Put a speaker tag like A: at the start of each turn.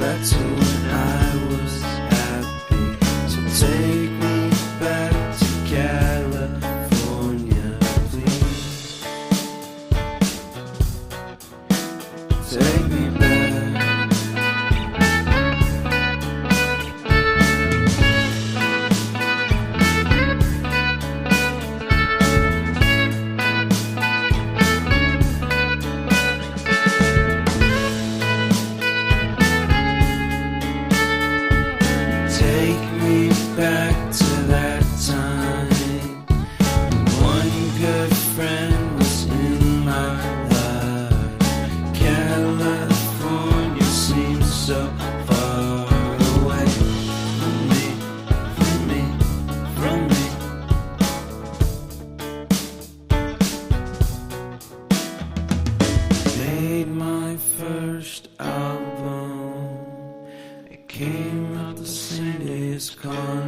A: back to when I was happy. So take me back to California, please. Take me back. Take me back to that time when one good friend was in my life. California seems so far away from me, from me, from me. Made my first album. It came out the same day as khana.